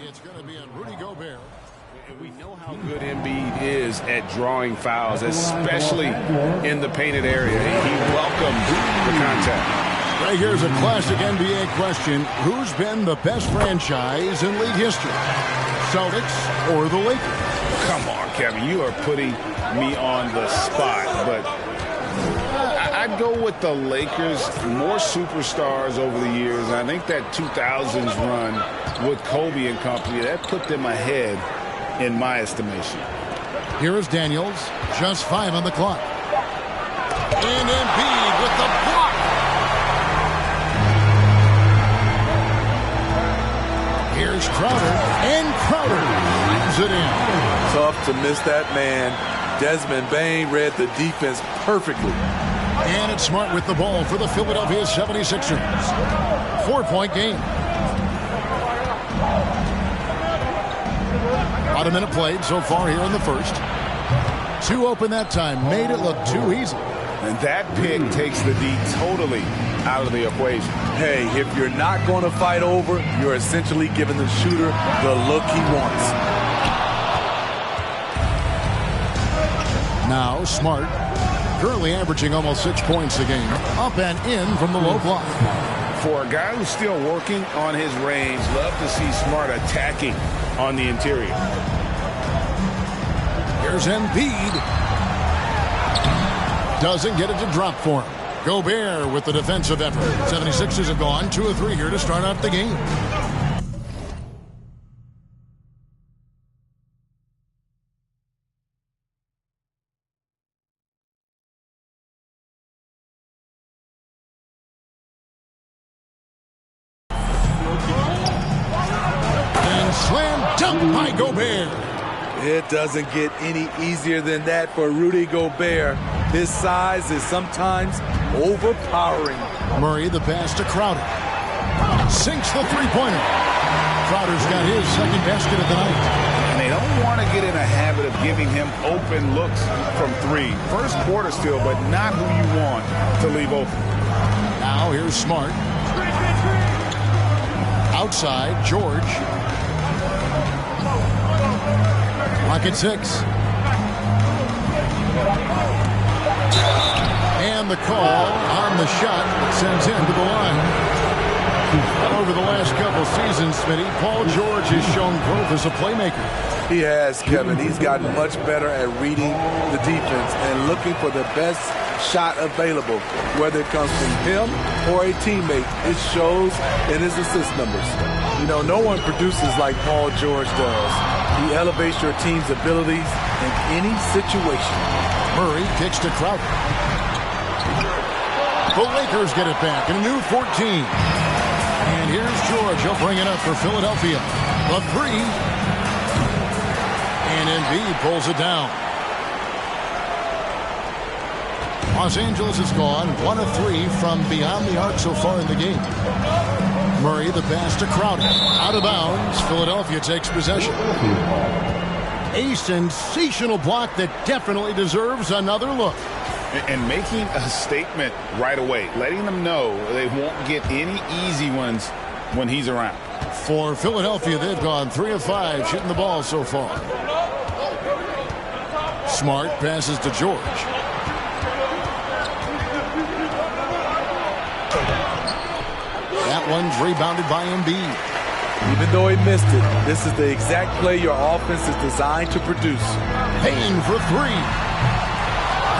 It's going to be on Rudy Gobert. We know how good Embiid is at drawing fouls, especially in the painted area. He welcomes the contact. Right, here's a classic NBA question. Who's been the best franchise in league history? Celtics or the Lakers? Come on, Kevin. You are putting me on the spot, but I'd go with the Lakers. More superstars over the years. I think that 2000s run with Kobe and company, that put them ahead in my estimation. Here is Daniels. Just 5 on the clock. And Embiid with the block. Here's Crowder. And Crowder leaves it in. Tough to miss that man. Desmond Bane read the defense perfectly. And it's Smart with the ball for the Philadelphia 76ers. 4-point game. About a minute played so far here in the first. 2 open that time. Made it look too easy. And that pick takes the D totally out of the equation. Hey, if you're not going to fight over, you're essentially giving the shooter the look he wants. Now Smart, currently averaging almost 6 points a game. Up and in from the low block. For a guy who's still working on his range, love to see Smart attacking on the interior. Here's Embiid. Doesn't get it to drop for him. Gobert with the defensive effort. 76ers have gone 2 of 3 here to start out the game. And slam dunk by Gobert. It doesn't get any easier than that for Rudy Gobert. His size is sometimes overpowering. Murray the pass to Crowder. Sinks the three-pointer. Crowder's got his second basket of the night. And they don't want to get in a habit of giving him open looks from 3. First quarter still, but not who you want to leave open. Now here's Smart. Outside, George. Lock at 6. And the call on the shot that sends him to the line. Over the last couple seasons, Smitty, Paul George has shown growth as a playmaker. He has, Kevin. He's gotten much better at reading the defense and looking for the best shot available. Whether it comes from him or a teammate, it shows in his assist numbers. You know, no one produces like Paul George does. He elevates your team's abilities in any situation. Murray kicks to Crowder. The Lakers get it back in a new 14. And here's George. He'll bring it up for Philadelphia. The 3. And Embiid pulls it down. Los Angeles has gone 1 of 3 from beyond the arc so far in the game. Murray the pass to Crowder. Out of bounds. Philadelphia takes possession. A sensational block that definitely deserves another look. And making a statement right away, letting them know they won't get any easy ones when he's around. For Philadelphia, they've gone 3 of 5 shooting the ball so far. Smart passes to George. That one's rebounded by Embiid. Even though he missed it, this is the exact play your offense is designed to produce. Payne for 3.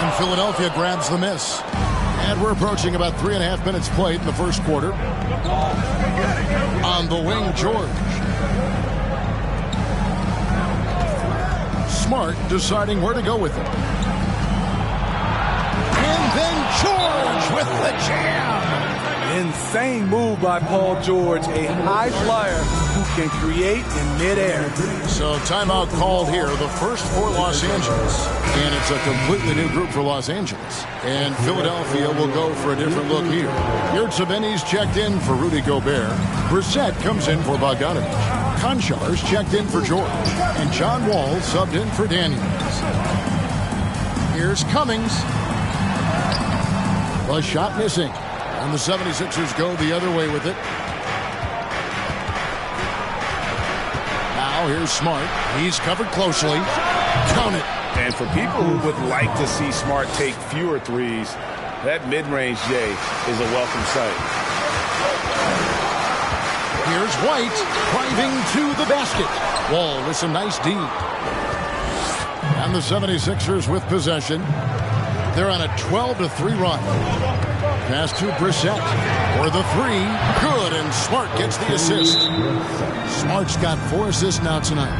And Philadelphia grabs the miss. And we're approaching about 3.5 minutes played in the first quarter. On the wing, George. Smart deciding where to go with it. And then George with the jam. Insane move by Paul George, a high flyer who can create in midair. So timeout called here, the first for Los Angeles. And it's a completely new group for Los Angeles. And Philadelphia will go for a different look here. Yurtseven's checked in for Rudy Gobert. Brissett comes in for Bogdanovich. Konchar's checked in for George. And John Wall subbed in for Daniels. Here's Cummings. The shot missing. And the 76ers go the other way with it. Now here's Smart. He's covered closely. Count it. And for people who would like to see Smart take fewer threes, that mid-range J is a welcome sight. Here's White driving to the basket. Wall with some nice D. And the 76ers with possession. They're on a 12-3 run. Pass to Brissett for the three. Good, and Smart gets the assist. Smart's got 4 assists now tonight.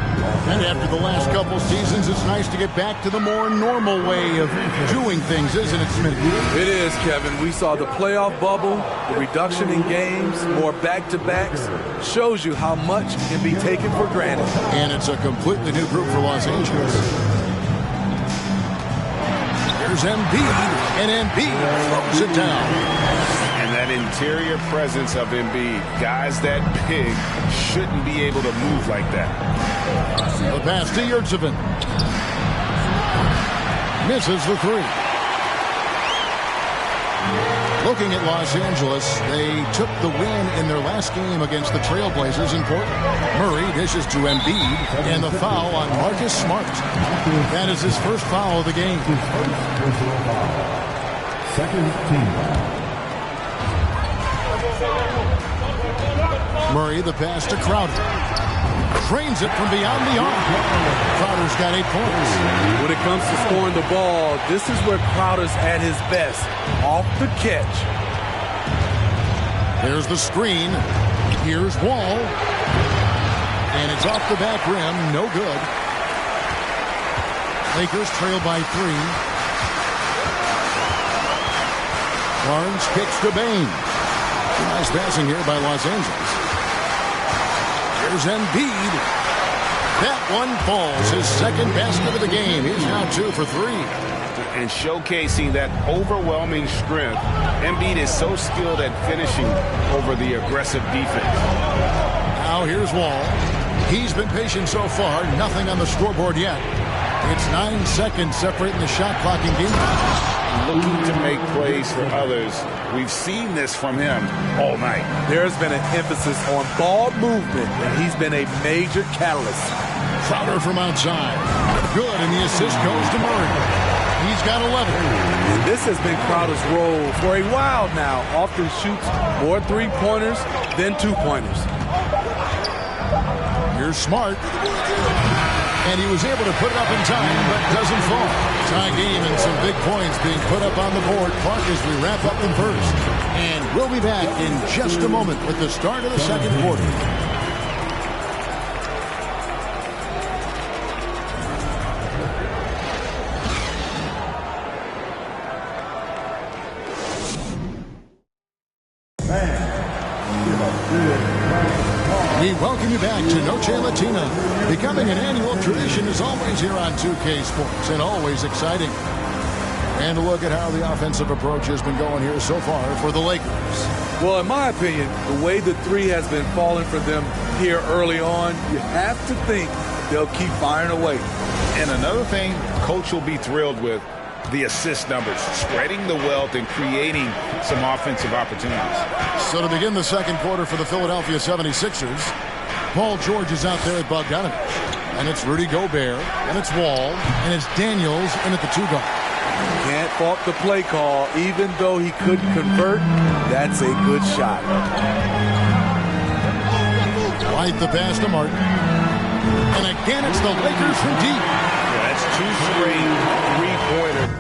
And after the last couple seasons, it's nice to get back to the more normal way of doing things, isn't it, Smith? It is, Kevin. We saw the playoff bubble, the reduction in games, more back-to-backs. Shows you how much can be taken for granted. And it's a completely new group for Los Angeles. Here's Embiid, and Embiid throws it down. And that interior presence of Embiid, guys that big shouldn't be able to move like that. The pass to Yurtsevin. Misses the three. Looking at Los Angeles, they took the win in their last game against the Trailblazers in Portland. Murray dishes to Embiid, and the foul on Marcus Smart. That is his first foul of the game. Second team. Murray, the pass to Crowder. Trains it from beyond the arc. Crowder's got 8 points. When it comes to scoring the ball, this is where Crowder's at his best. Off the catch. There's the screen. Here's Wall. And it's off the back rim. No good. Lakers trail by 3. Barnes kicks to Bain. Nice passing here by Los Angeles. Here's Embiid. That one falls. His second basket of the game. He's now 2 for 3. And showcasing that overwhelming strength, Embiid is so skilled at finishing over the aggressive defense. Now here's Wall. He's been patient so far. Nothing on the scoreboard yet. It's 9 seconds separating the shot clock and game. Looking to make plays for others. We've seen this from him all night. There's been an emphasis on ball movement, and he's been a major catalyst. Crowder from outside. Good, and the assist goes to Murray. He's got 11. And this has been Crowder's role for a while now. Often shoots more three-pointers than two-pointers. Here's Smart. And he was able to put it up in time, but doesn't fall. Tie game and some big points being put up on the board. Clark as we wrap up the first. And we'll be back in just a moment with the start of the second quarter. We welcome you back to Noche Latina. Becoming an annual tradition is always here on 2K Sports and always exciting. And a look at how the offensive approach has been going here so far for the Lakers. Well, in my opinion, the way the three has been falling for them here early on, you have to think they'll keep firing away. And another thing Coach will be thrilled with, the assist numbers, spreading the wealth and creating some offensive opportunities. So to begin the second quarter for the Philadelphia 76ers, Paul George is out there at Bogdanovich. And it's Rudy Gobert, and it's Wall, and it's Daniels in at the 2 guard. Can't fault the play call. Even though he couldn't convert, that's a good shot. White the pass to Martin. And again, it's the Lakers from deep. Yeah, that's 2 straight three-pointers.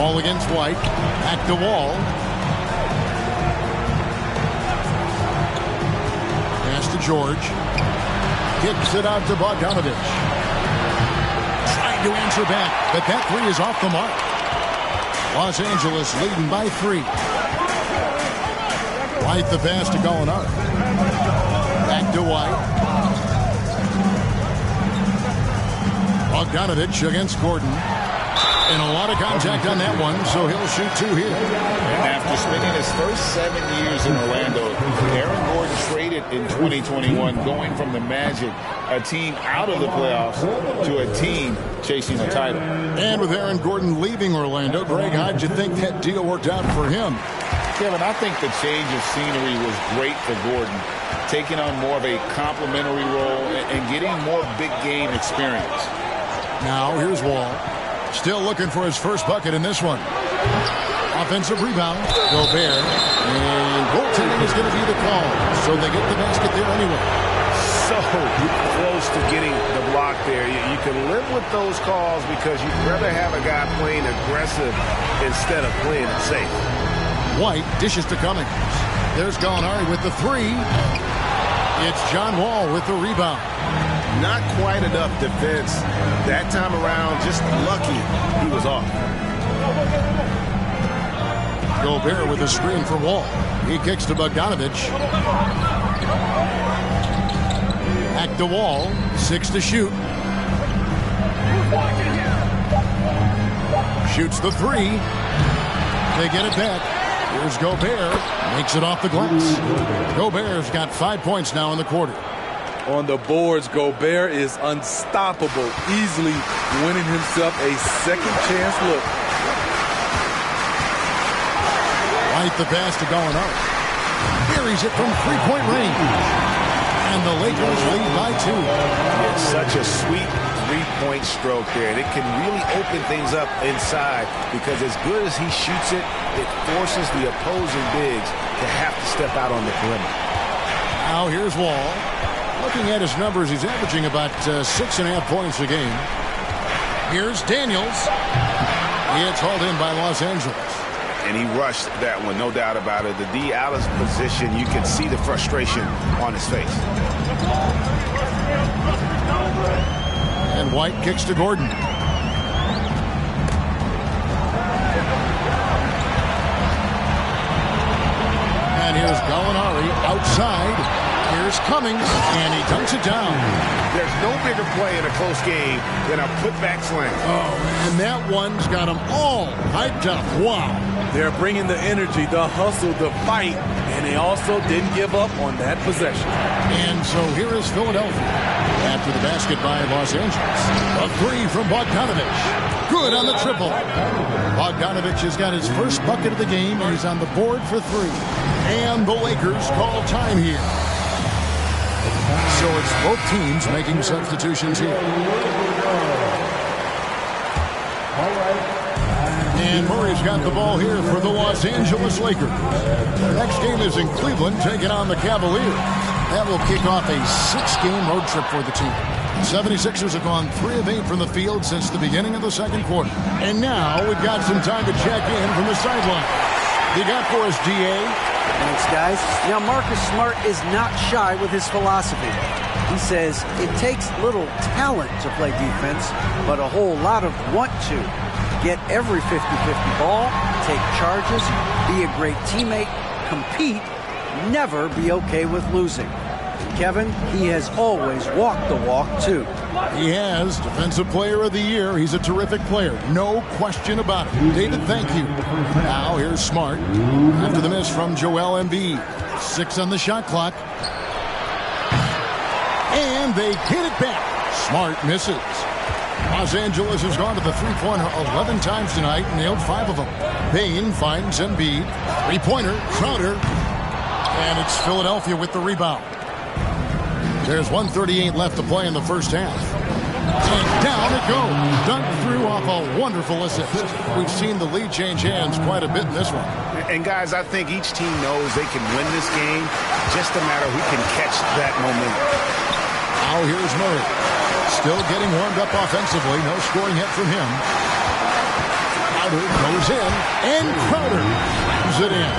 Wall against White. Back to Wall. Pass to George. Kicks it out to Bogdanovich. Trying to answer back, but that three is off the mark. Los Angeles leading by 3. White the pass to Gallinari. Back to White. Bogdanovich against Gordon. And a lot of contact on that one, so he'll shoot 2 here. And after spending his first 7 years in Orlando, Aaron Gordon traded in 2021, going from the Magic, a team out of the playoffs, to a team chasing a title. And with Aaron Gordon leaving Orlando, Greg, how'd you think that deal worked out for him? Kevin, I think the change of scenery was great for Gordon, taking on more of a complimentary role and getting more big game experience. Now here's Wall. Still looking for his first bucket in this one. Offensive rebound. Gobert. And goaltending is going to be the call. So they get the basket there anyway. So close to getting the block there. You can live with those calls because you'd rather have a guy playing aggressive instead of playing it safe. White dishes to Cummings. There's Gallinari with the 3. It's John Wall with the rebound. Not quite enough defense that time around. Just lucky he was off. Gobert with a screen for Wall. He kicks to Bogdanovich. Back to Wall. 6 to shoot. Shoots the 3. They get it back. Here's Gobert. Makes it off the glass. Gobert's got 5 points now in the quarter. On the boards, Gobert is unstoppable, easily winning himself a second chance look. White the pass to Gallinari. Buries it from 3-point range. And the Lakers lead by 2. It's such a sweet 3-point stroke there. And it can really open things up inside because as good as he shoots it, it forces the opposing bigs to have to step out on the perimeter. Now here's Wall. Looking at his numbers, he's averaging about 6.5 points a game. Here's Daniels. It's hauled in by Los Angeles. And he rushed that one, no doubt about it. The D out of position, you can see the frustration on his face. And White kicks to Gordon. And here's Gallinari outside. Here's Cummings, and he dunks it down. There's no bigger play in a close game than a putback slam. Oh, and that one's got them all hyped up. Wow. They're bringing the energy, the hustle, the fight, and they also didn't give up on that possession. And so here is Philadelphia after the basket by Los Angeles. A 3 from Bogdanovich. Good on the triple. Bogdanovich has got his first bucket of the game, and he's on the board for 3. And the Lakers call time here. So it's both teams making substitutions here. And Murray's got the ball here for the Los Angeles Lakers. The next game is in Cleveland, taking on the Cavaliers. That will kick off a 6-game road trip for the team. The 76ers have gone 3 of 8 from the field since the beginning of the second quarter. And now we've got some time to check in from the sideline. You got for us, DA? Thanks, guys. Now, Marcus Smart is not shy with his philosophy. He says it takes little talent to play defense, but a whole lot of want to. Get every 50-50 ball, take charges, be a great teammate, compete, never be okay with losing. Kevin, he has always walked the walk, too. He has. Defensive Player of the Year. He's a terrific player. No question about it. David, thank you. Now here's Smart. After the miss from Joel Embiid. 6 on the shot clock. And they hit it back. Smart misses. Los Angeles has gone to the three-pointer 11 times tonight, nailed 5 of them. Payne finds Embiid. Three-pointer, Crowder. And it's Philadelphia with the rebound. There's 1:38 left to play in the first half. And down it goes. Dunked through off a wonderful assist. We've seen the lead change hands quite a bit in this one. And, guys, I think each team knows they can win this game. Just a matter who can catch that momentum. Now here's Murray. Still getting warmed up offensively. No scoring yet from him. Now Crowder goes in, and Crowder leaves it in.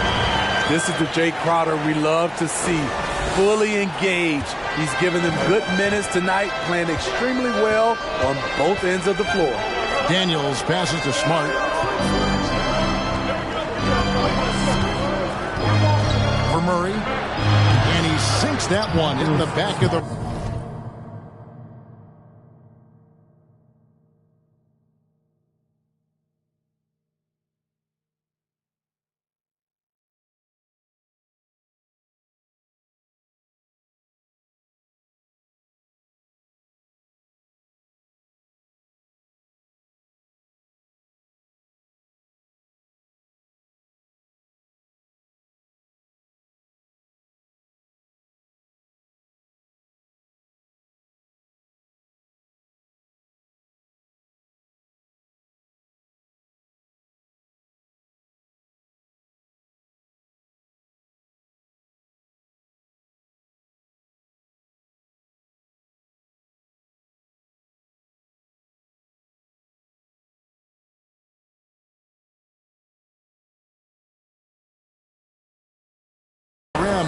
This is the Jay Crowder we love to see, fully engaged. He's given them good minutes tonight, playing extremely well on both ends of the floor. Daniels passes to Smart. For Murray, and he sinks that one in the back of the...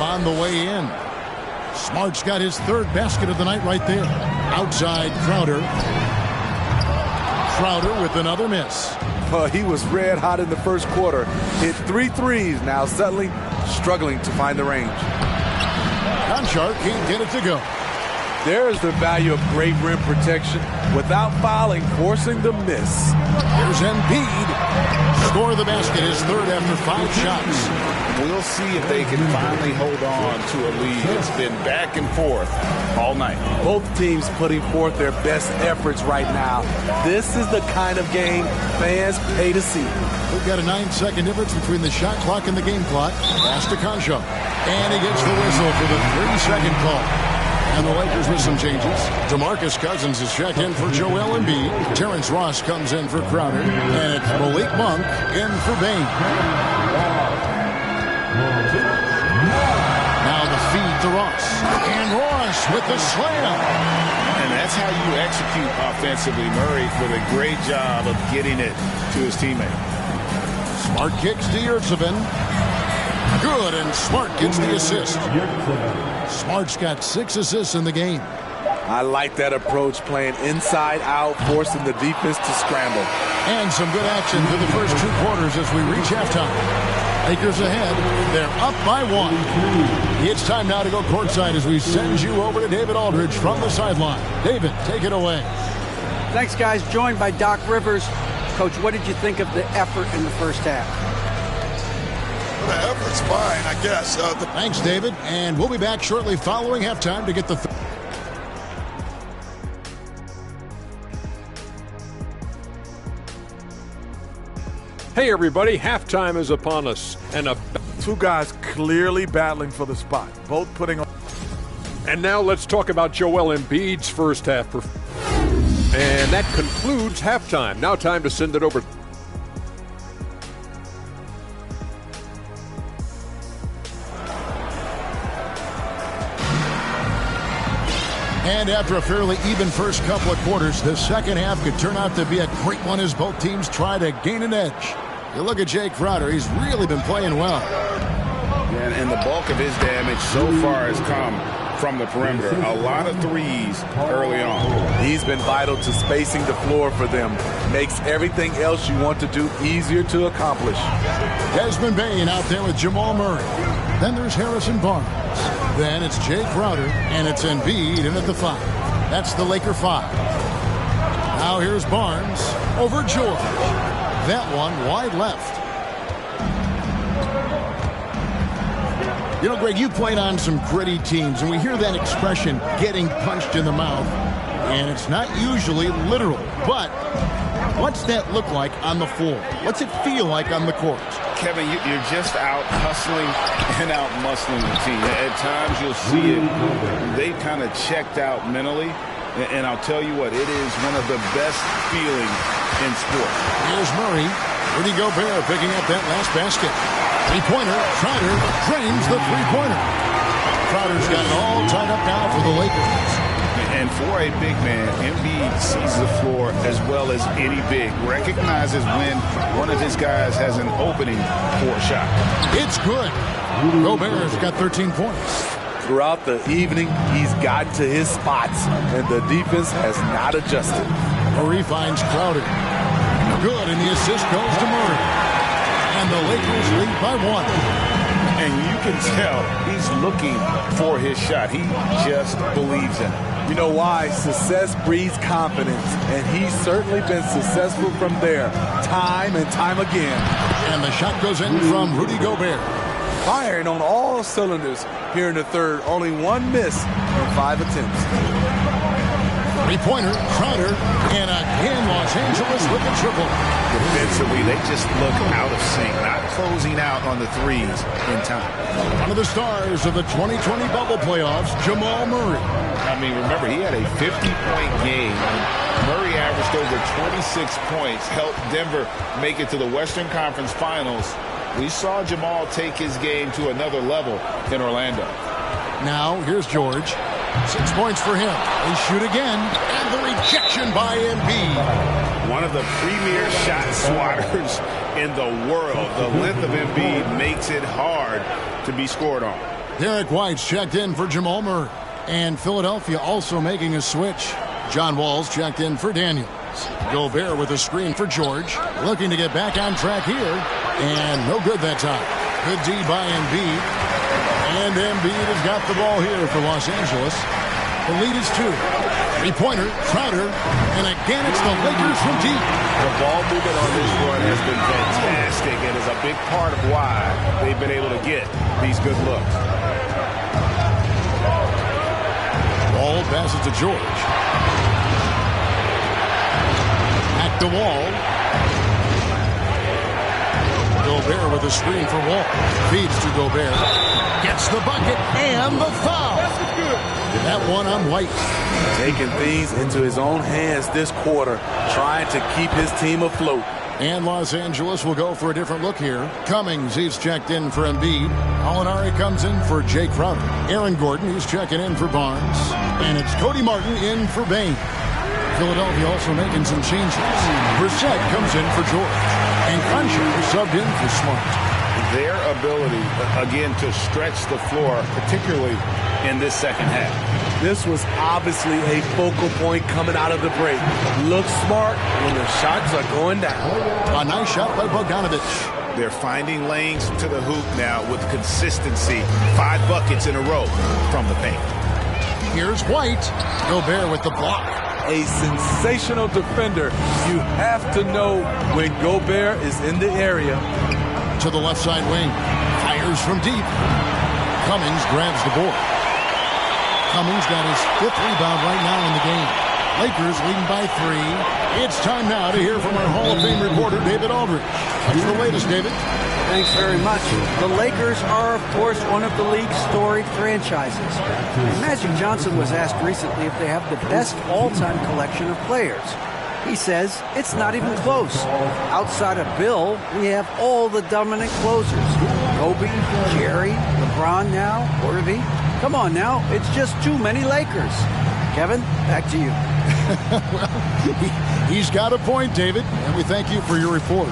on the way in. Smart's got his third basket of the night right there. Outside Crowder. Crowder with another miss. He was red hot in the first quarter. Hit 3 threes. Now suddenly struggling to find the range. Conchar can't get it to go. There's the value of great rim protection without fouling, forcing the miss. Here's Embiid. Score the basket, his third after 5 shots. We'll see if they can finally hold on to a lead. It's been back and forth all night. Both teams putting forth their best efforts right now. This is the kind of game fans pay to see. We've got a 9-second difference between the shot clock and the game clock. Pass to Conchar. And he gets the whistle for the 3-second call. And the Lakers with some changes. DeMarcus Cousins is checked in for Joel Embiid. Terrence Ross comes in for Crowder. And it's Malik Monk in for Bane. Now the feed to Ross. And Ross with the slam. And that's how you execute offensively. Murray with a great job of getting it to his teammate. Smart kicks to Yurtsevin. Good, and Smart gets the assist. Smart's got 6 assists in the game. I like that approach, playing inside out, forcing the defense to scramble. And some good action through the first 2 quarters as we reach halftime. Lakers ahead. They're up by 1. It's time now to go courtside as we send you over to David Aldridge from the sideline. David, take it away. Thanks, guys. Joined by Doc Rivers. Coach, what did you think of the effort in the first half? The effort's fine, I guess. Thanks, David. And we'll be back shortly following halftime to get the... Hey, everybody. Halftime is upon us. And 2 guys clearly battling for the spot. Both putting on... And now let's talk about Joel Embiid's first half. And that concludes halftime. Now time to send it over. And after a fairly even first couple of quarters, the second half could turn out to be a great one as both teams try to gain an edge. You look at Jay Crowder, he's really been playing well. And the bulk of his damage so far has come from the perimeter. A lot of threes early on. He's been vital to spacing the floor for them. Makes everything else you want to do easier to accomplish. Desmond Bane out there with Jamal Murray. Then there's Harrison Barnes. Then it's Jay Crowder, and it's Embiid in at the 5. That's the Laker 5. Now here's Barnes over George. That one wide left. You know, Greg, you played on some gritty teams, and we hear that expression, getting punched in the mouth, and it's not usually literal. But what's that look like on the floor? What's it feel like on the court? Kevin, you're just out hustling and out muscling the team. At times you'll see it. They've kind of checked out mentally. And I'll tell you what, it is one of the best feelings in sports. Here's Murray. Rudy Gobert picking up that last basket. Three-pointer. Crowder drains the three-pointer. Crowder's got it all tied up now for the Lakers. And for a big man, Embiid sees the floor as well as any big. Recognizes when one of his guys has an opening for a shot. It's good. Gobert's got 13 points. Throughout the evening, he's gotten to his spots, and the defense has not adjusted. Murray finds Crowder. Good, and the assist goes to Murray. And the Lakers lead by 1. And you can tell he's looking for his shot. He just believes in it. You know why? Success breeds confidence, and he's certainly been successful from there, time and time again. And the shot goes in from Rudy Gobert. Firing on all cylinders here in the third. Only one miss in 5 attempts. Three-pointer, Crowder, and again Los Angeles with a triple. Defensively, they just look out of sync, not closing out on the threes in time. One of the stars of the 2020 bubble playoffs, Jamal Murray. I mean, remember, he had a 50-point game. Murray averaged over 26 points, helped Denver make it to the Western Conference Finals. We saw Jamal take his game to another level in Orlando. Now, here's George. 6 points for him. They shoot again, and the rejection by Embiid. One of the premier shot swatters in the world. The length of Embiid makes it hard to be scored on. Derek White's checked in for Jamal Murray. And Philadelphia also making a switch. John Wall's checked in for Daniels. Gobert with a screen for George. Looking to get back on track here. And no good that time. Good D by Embiid. And Embiid has got the ball here for Los Angeles. The lead is 2. Three-pointer, Crowder. And again, it's the Lakers from deep. The ball movement on this run has been fantastic and is a big part of why they've been able to get these good looks. Ball passes to George. Back to Wall. Gobert with a screen for Wall. Feeds to Gobert. Gets the bucket and the foul. That one on White. Taking things into his own hands this quarter, trying to keep his team afloat. And Los Angeles will go for a different look here. Cummings, he's checked in for Embiid. Alinari comes in for Jay Crowder. Aaron Gordon, he's checking in for Barnes. And it's Cody Martin in for Bain. Philadelphia also making some changes. Brissett comes in for George. And Concha subbed in for Smart. Their ability, again, to stretch the floor, particularly in this second half. This was obviously a focal point coming out of the break. Look smart when the shots are going down. A nice shot by Bogdanovich. They're finding lanes to the hoop now with consistency. 5 buckets in a row from the paint. Here's White. Gobert with the block. A sensational defender. You have to know when Gobert is in the area. To the left side wing. Fires from deep. Cummings grabs the board. Cummings got his 5th rebound right now in the game. Lakers leading by 3. It's time now to hear from our Hall of Fame reporter, David Aldridge. What's the latest, David? Thanks very much. The Lakers are, of course, one of the league's storied franchises. Magic Johnson was asked recently if they have the best all-time collection of players. He says it's not even close. Outside of Bill, we have all the dominant closers. Kobe, Jerry, LeBron now, Worthy. Come on now, it's just too many Lakers. Kevin, back to you. Well, he's got a point, David, and we thank you for your report.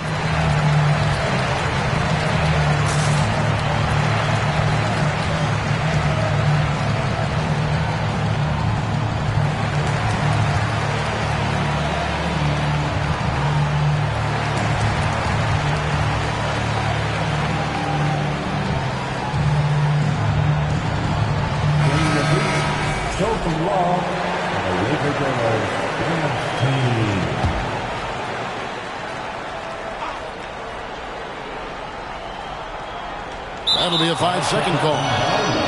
That'll be a 5-second call.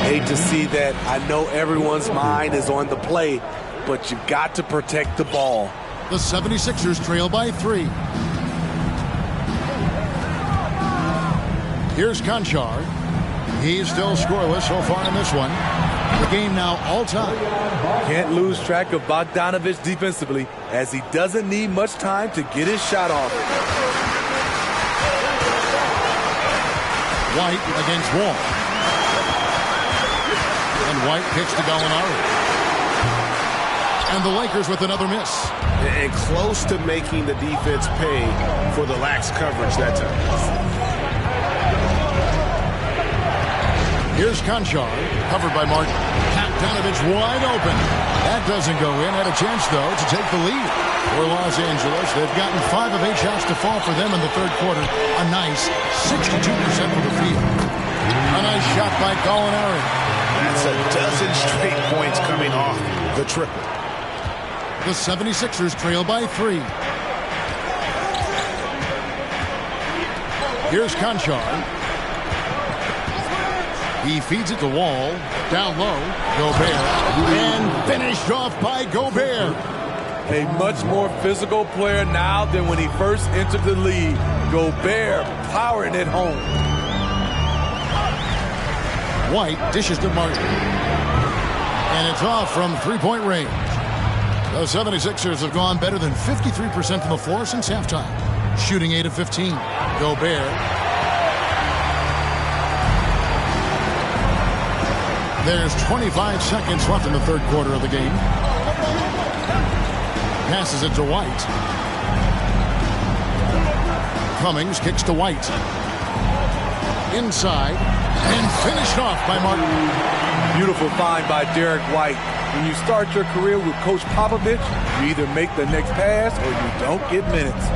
Hate to see that. I know everyone's mind is on the play, but you've got to protect the ball. The 76ers trail by 3. Here's Conchar. He's still scoreless so far in this one. The game now all time. Can't lose track of Bogdanovich defensively, as he doesn't need much time to get his shot off. White against Wall. And White kicks to Gallinari. And the Lakers with another miss. And close to making the defense pay for the lax coverage that time. Here's Conchar, covered by Martin. Bogdanovich wide open. That doesn't go in. Had a chance, though, to take the lead for Los Angeles. They've gotten 5 of 8 shots to fall for them in the third quarter. A nice 62% for the field. A nice shot by Gallinari. That's a dozen straight points coming off the triple. The 76ers trail by 3. Here's Conchar. He feeds it to Wall. Down low. Gobert. And finished off by Gobert. A much more physical player now than when he first entered the league. Gobert powering it home. White dishes to Martin. And it's off from three-point range. The 76ers have gone better than 53% from the floor since halftime. Shooting 8 of 15. Gobert. There's 25 seconds left in the third quarter of the game. Passes it to White. Cummings kicks to White. Inside. And finished off by Martin. Beautiful find by Derek White. When you start your career with Coach Popovich, you either make the next pass or you don't get minutes.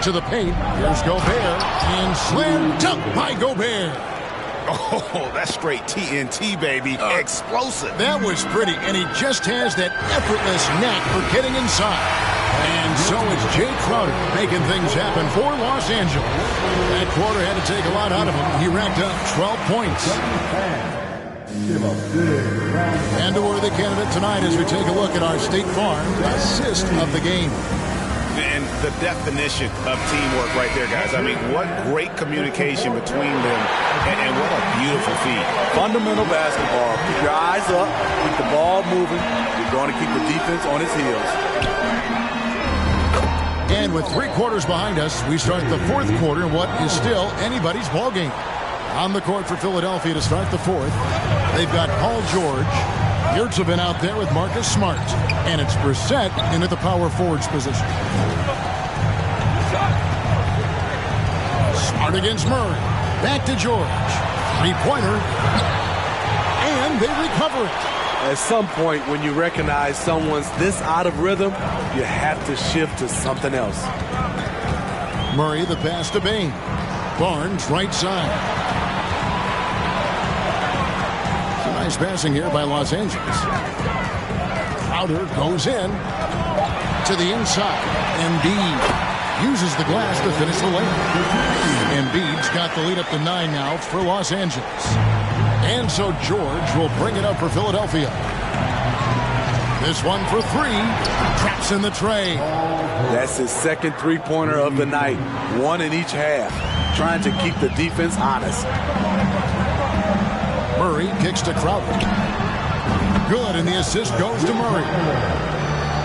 To the paint. Here's Gobert. And slam dunk by Gobert. Oh, that's straight TNT, baby. Explosive. That was pretty. And he just has that effortless knack for getting inside. And so it's Jay Crowder making things happen for Los Angeles. That quarter had to take a lot out of him. He racked up 12 points. And a worthy candidate tonight as we take a look at our State Farm assist of the game. And the definition of teamwork right there, guys. I mean, what great communication between them, and what a beautiful feed. Fundamental basketball. Keep your eyes up, keep the ball moving. You're going to keep the defense on its heels. And with 3 quarters behind us, we start the fourth quarter in what is still anybody's ball game. On the court for Philadelphia to start the fourth, they've got Paul George. Yurtsevin out there with Marcus Smart. And it's Brissett into the power forwards position. Smart against Murray. Back to George. Three-pointer. And they recover it. At some point, when you recognize someone's this out of rhythm, you have to shift to something else. Murray the pass to Bain. Barnes right side. Nice passing here by Los Angeles. Crowder goes in to the inside. Embiid uses the glass to finish the layup. Embiid's got the lead up to 9 now for Los Angeles. And so George will bring it up for Philadelphia. This one for 3. Traps in the tray. That's his second three-pointer of the night. 1 in each half. Trying to keep the defense honest. Murray kicks to Crowder. Good, and the assist goes to Murray.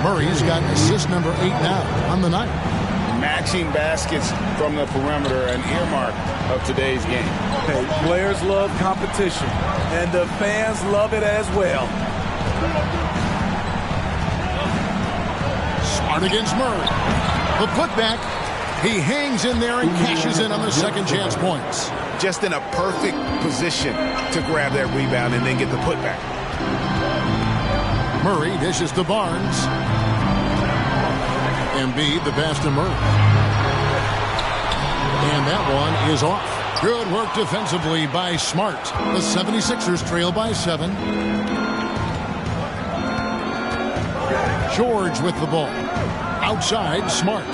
Murray's got assist number 8 now on the night. Matching baskets from the perimeter, an earmark of today's game. Okay, players love competition, and the fans love it as well. Smart against Murray. The putback. He hangs in there and cashes in on the second chance points. Just in a perfect position to grab that rebound and then get the putback. Murray dishes to Barnes. Embiid the pass to Murray. And that one is off. Good work defensively by Smart. The 76ers trail by 7. George with the ball. Outside, Smart.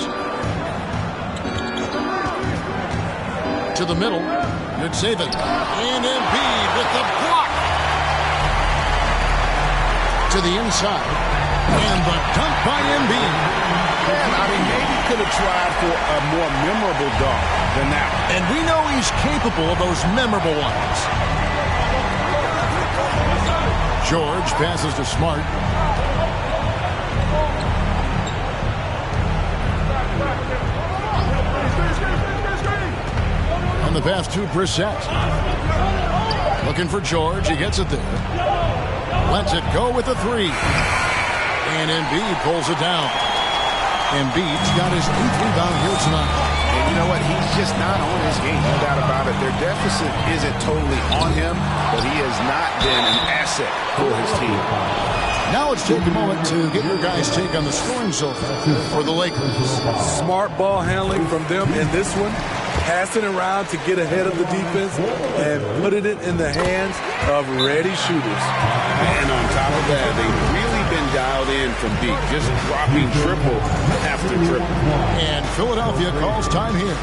To the middle. Yurtsevin. And Embiid with the block. To the inside. And the dunk by Embiid. Man, I mean, maybe could have tried for a more memorable dunk than that one. And we know he's capable of those memorable ones. George passes to Smart. On the pass to Brissett. Looking for George. He gets it there. Lets it go with the three. And Embiid pulls it down. Embiid's got his 8th rebound here tonight. And you know what? He's just not on his game. No doubt about it. Their deficit isn't totally on him, but he has not been an asset for his team. Now let's take a moment to get your guys' take on the scoring so far for the Lakers. Smart ball handling from them in this one. Passing around to get ahead of the defense and putting it in the hands of ready shooters. And on top of that, they've really been dialed in from deep, just dropping triple after triple. And Philadelphia calls time here.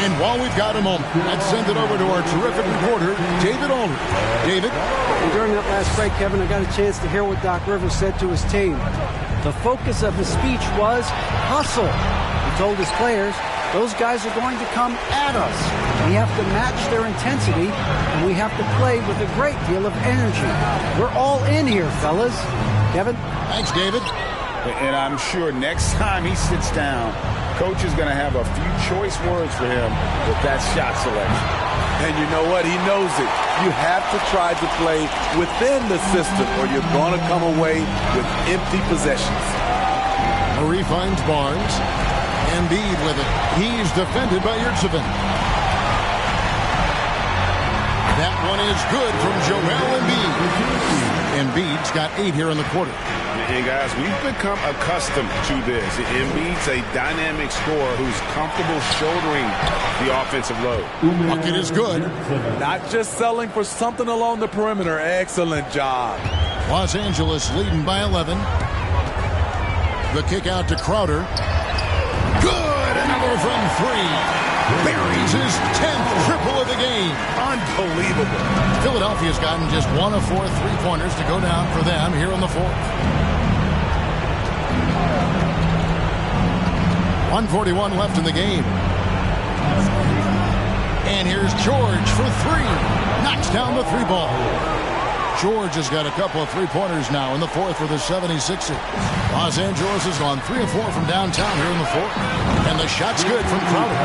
And while we've got a moment, let's send it over to our terrific reporter, David Aldridge. David? During that last break, Kevin, I got a chance to hear what Doc Rivers said to his team. The focus of his speech was hustle. He told his players, those guys are going to come at us. We have to match their intensity, and we have to play with a great deal of energy. We're all in here, fellas. Kevin? Thanks, David. And I'm sure next time he sits down, Coach is going to have a few choice words for him with that shot selection. And you know what? He knows it. You have to try to play within the system or you're going to come away with empty possessions. Murray finds Barnes. Embiid with it. He's defended by Yurtseven. That one is good from Joel Embiid. Embiid's got 8 here in the quarter. Hey, guys, we've become accustomed to this. Embiid's a dynamic scorer who's comfortable shouldering the offensive load. Bucket is good. Not just selling for something along the perimeter. Excellent job. Los Angeles leading by 11. The kick out to Crowder. Good! Another from 3. Buries his 10th triple of the game. Unbelievable. Philadelphia's gotten just 1 of 4 3-pointers to go down for them here in the 4th. 1:41 left in the game. And here's George for 3. Knocks down the 3 ball. George has got a couple of 3-pointers now in the 4th for the 76ers. Los Angeles has gone 3 of 4 from downtown here in the 4th. And the shot's good from Crowder.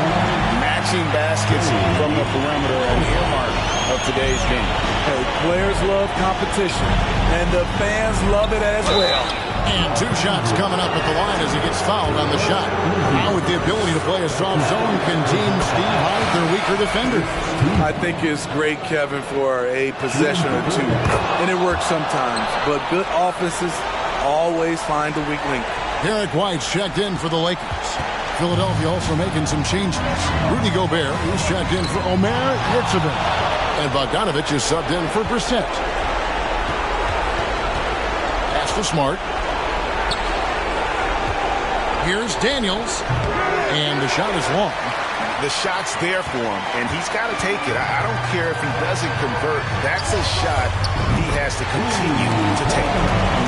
Matching baskets from the perimeter, an earmark of today's game. Hey, players love competition, and the fans love it as well. And 2 shots coming up at the line as he gets fouled on the shot. Now with the ability to play a soft zone, can teams Steve hide their weaker defenders? I think it's great, Kevin, for a possession or 2. And it works sometimes, but good offenses always find the weak link. Derek White's checked in for the Lakers. Philadelphia also making some changes. Rudy Gobert, who's checked in for Omer Yurtseven. And Bogdanovich is subbed in for Brissett. Pass to Smart. Here's Daniels. And the shot is long. The shot's there for him, and he's got to take it. I don't care if he doesn't convert. That's a shot he has to continue to take.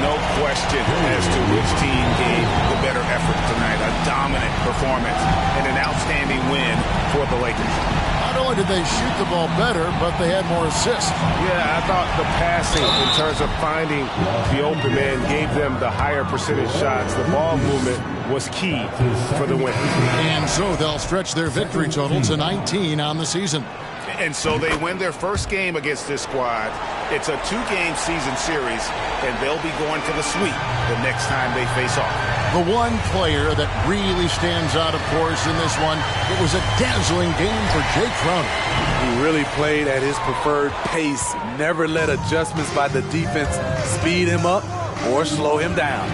No question as to which team gave the better effort tonight. A dominant performance and an outstanding win for the Lakers. Not only did they shoot the ball better, but they had more assists. Yeah, I thought the passing in terms of finding the open man gave them the higher percentage shots. The ball movement was key for the win. And so they'll stretch their victory total to 19 on the season. And so they win their first game against this squad. It's a 2-game season series, and they'll be going for the sweep the next time they face off. The one player that really stands out, of course, in this one, it was a dazzling game for Jake Crowder. He really played at his preferred pace, never let adjustments by the defense speed him up or slow him down.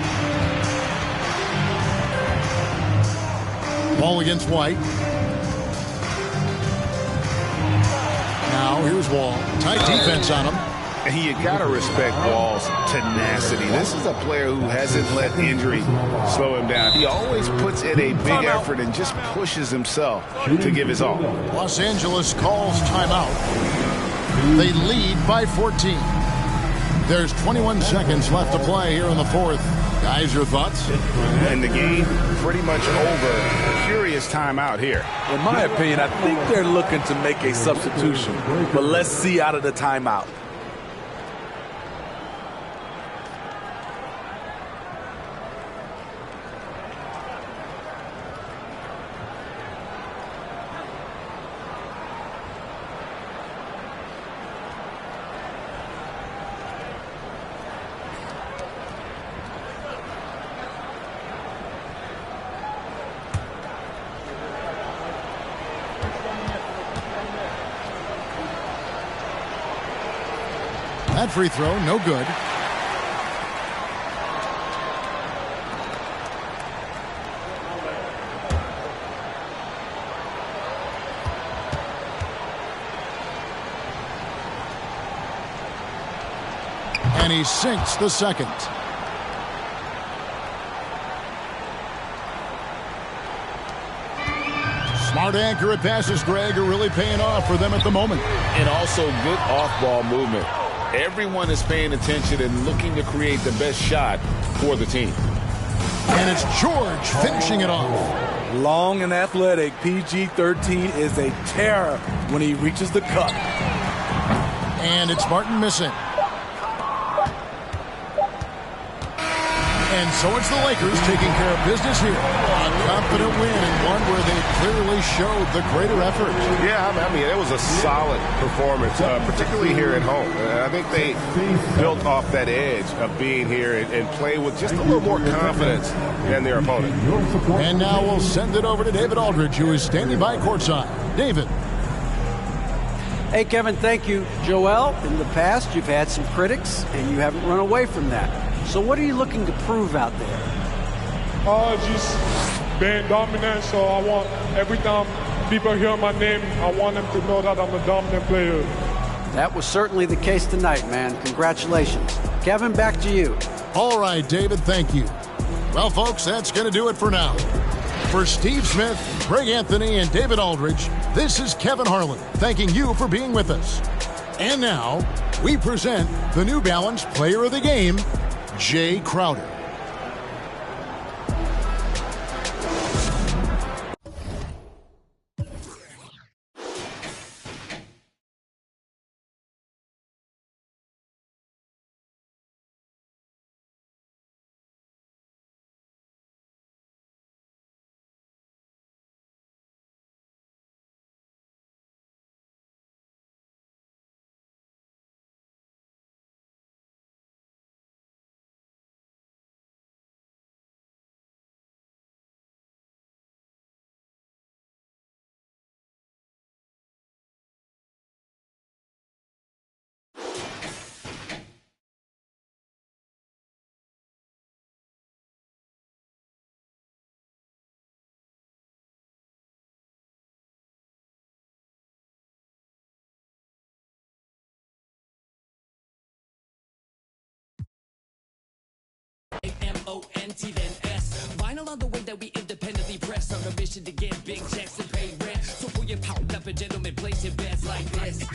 Ball against White. Now here's Wall. Tight defense on him. And you got to respect Wall's tenacity. This is a player who hasn't let injury slow him down. He always puts in a big effort and just pushes himself to give his all. Los Angeles calls timeout. They lead by 14. There's 21 seconds left to play here in the fourth. Guys, your thoughts? And the game pretty much over. Curious timeout here. In my opinion, I think they're looking to make a substitution. But let's see out of the timeout. That free throw, no good. And he sinks the second. Smart accurate passes, Greg, are really paying off for them at the moment. And also good off-ball movement. Everyone is paying attention and looking to create the best shot for the team. And it's George finishing it off. Long and athletic, PG-13 is a terror when he reaches the cup. And it's Martin missing. And so it's the Lakers taking care of business here. A confident win and one where they clearly showed the greater effort. Yeah, I mean, it was a solid performance, particularly here at home. I think they built off that edge of being here and play with just a little more confidence than their opponent. And now we'll send it over to David Aldridge, who is standing by courtside. David. Hey, Kevin, thank you. Joel, in the past, you've had some critics, and you haven't run away from that. So what are you looking to prove out there? Just being dominant. So I want, every time people hear my name, I want them to know that I'm a dominant player. That was certainly the case tonight, man. Congratulations. Kevin, back to you. All right, David, thank you. Well, folks, that's going to do it for now. For Steve Smith, Greg Anthony, and David Aldridge, this is Kevin Harlan thanking you for being with us. And now, we present the New Balance Player of the Game, Jay Crowder. A-M-O-N-T then S. Vinyl on the way that we independently press on a mission to get big checks and pay rent. So pull your power up and gentlemen, place your bets like this.